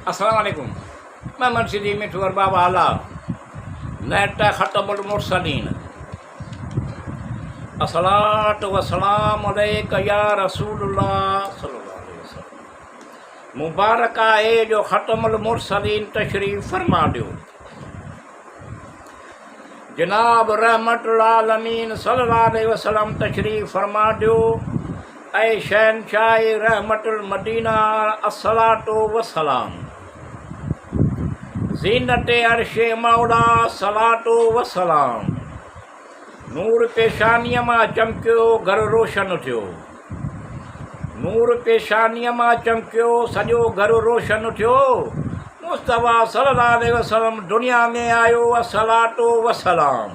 अस्सलाम वालेकुम। मैं मुंशी मिठू बाबा आला नेटा खतमुल मुरसलीन। अस्सलातु वस्सलाम अलैका या रसूलुल्लाह सल्लल्लाहु अलैहि वसल्लम। मुबारक आहे जो खतमुल मुरसलीन तशरीफ़ फरमा ॾियो। जनाब रहमतुल आलमीन सल्लल्लाहु अलैहि वसल्लम तशरीफ़ फरमा ॾियो। ऐं शहनशाह रहमतुल मदीना अस्सलातु वस्सलाम। ज़ीनत अर्शे मौला सलातो वसलाम। नूर पेशानीअ मां चमकियो घर रोशन थियो। नूर पेशानीअ मां चमकियो सॼो घर रोशन थियो। मुस्तफ़ा सल्लल्लाहु अलैहि वसल्लम दुनिया में आयो असलातो वसलाम।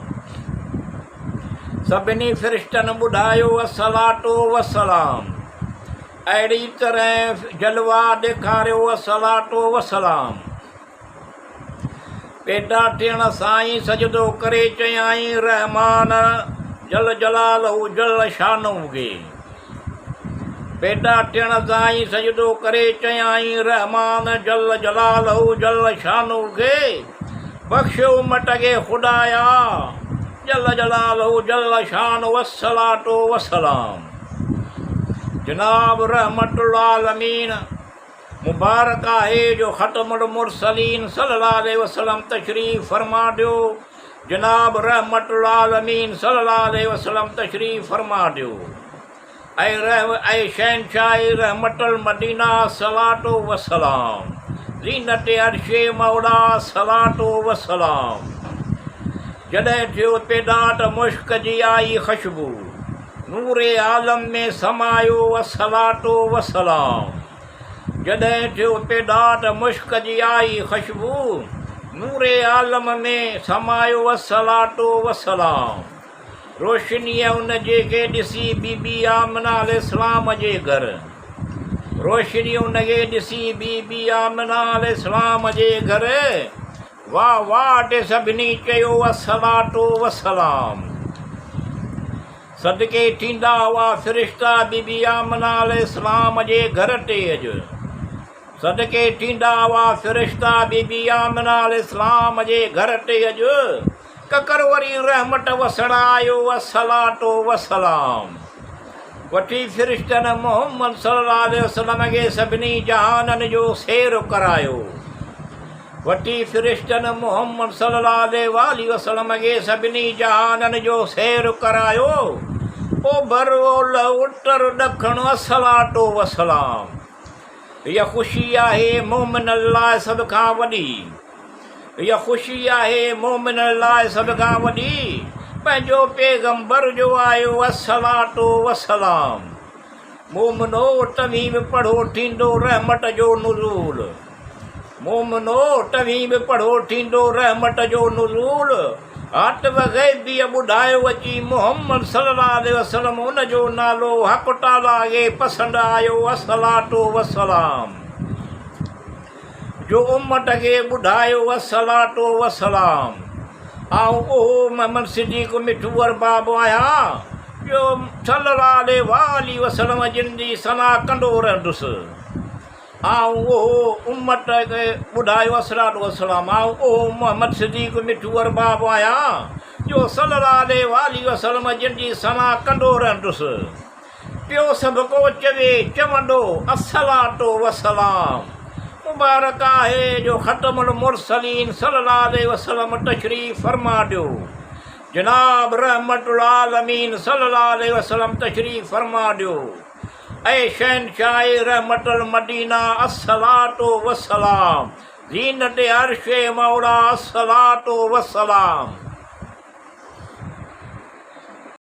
सभिनी फ़रिश्तनि ॿुधायो असलातो वसलाम। अहिड़ी तरह जलवा ॾेखारियो असलातो वसलाम। पैदा थियण साईं सजदो करे चयाईं रहमान जल जलालहू जल शानहुगे। पैदा थियण साईं सजदो करे चयाईं रहमान जल जलालहू जल शानहुगे। बख़्शो उम्मत खे खुदाया जल जलालहू जल शान वस्सलातो वस्सलाम। जनाब रहमतुल आलमीन मुबारक आहे जो खतमुल मुरसलीन सल्लल्लाहु अलैहि वसल्लम तशरीफ़ फरमा ॾियो। जनाब रहमतुल आलमीन सल्लल्लाहु अलैहि वसल्लम तशरीफ़ फरमा ॾियो। ऐं शहनशाह रहमतुल मदीना सलातो वसलाम। ज़ीनत अर्शे मौला सलातो वसलाम। जॾहिं थियो पैदा त मुश्क जी आई ख़ुशबू। नूरे आलम में समायो असलातो वसलाम। जॾहिं थियो पैदा त मुश्क जी आई ख़ुशबू। नूरे आलम में समायो असलातो वसलाम। रोशनीअ उन जे खे ॾिसी बीबी आमिना अलैहिस्सलाम जे घर। रोशनी उन खे ॾिसी बीबी आमिना अलैहिस्सलाम जे घर। वाह वाह ते सभिनी चयो असलातो वसलाम। सदके थींदा हुआ फ़रिश्ता बीबी आमिना अलैहिस्सलाम जे घर ते अॼु। सदके थींदा हुआ फ़रिश्ता बीबी आमिना अलैहिस्सलाम जे घर ते अॼु। ककर वरी रहमत वसण आयो असलातो वसलाम। वठी फ़रिश्तनि मोहम्मद सल्लल्लाहु अलैहि वसल्लम खे सभिनी जहाननि जो सैर करायो। वठी फ़रिश्तनि मोहम्मद सल्लल्लाहु अलैहि वसल्लम खे सभिनी जहाननि जो सैर करायो। ओभर ओलह उत्तर ॾखण असलातो वसलाम। इहा ख़ुशी आहे मोमिननि लाइ सभ खां वॾी। इहा ख़ुशी आहे मोमिननि लाइ सभ खां वॾी। पंहिंजो पैगंबर जो आयो असलातो वसलाम। मोमिनो तव्हीं बि पढ़ो थींदो रहमत जो नुज़ूल। मोमिनो तव्हीं बि पढ़ो थींदो रहमत जो नुज़ूल। आतिफ़ ग़ैबीअ ॿुधायो अची मुहम्मद सल्लल्लाहु अलैहि वसल्लम उन जो नालो हक़ ताला खे पसंदि आयो असलातो वसलाम। जो उम्मत खे ॿुधायो असलातो वसलाम। ऐं उहो मोहम्मद सिद्दीक़ मिठू बाबो आहियां जो सल्लल्लाहु अलैहि वसल्लम जिन जी सना कंदो रहंदुसि। ऐं उहो उम्मत खे ॿुधायो असलातो वसलाम। ऐं उहो मोहम्मद सिद्दीक़ मिठू बाबो आहियां जो सल्लल्लाहु अलैहि वसल्लम जिन जी सना कंदो रहंदुसि। पियो सभु को चवे चवंदो असलातो वसलाम। मुबारक आहे जो खतमुल मुरसलीन सल्लल्लाहु अलैहि वसल्लम तशरीफ़ फरमा ॾियो। जनाब रहमतुल आलमीन सल्लल्लाहु अलैहि वसल्लम तशरीफ़ फरमा ॾियो। ऐं शहनशाह रहमतुल मदीना अस्सलातो वसलाम। ज़ीनत अर्शे मौला अस्सलातो वसलाम।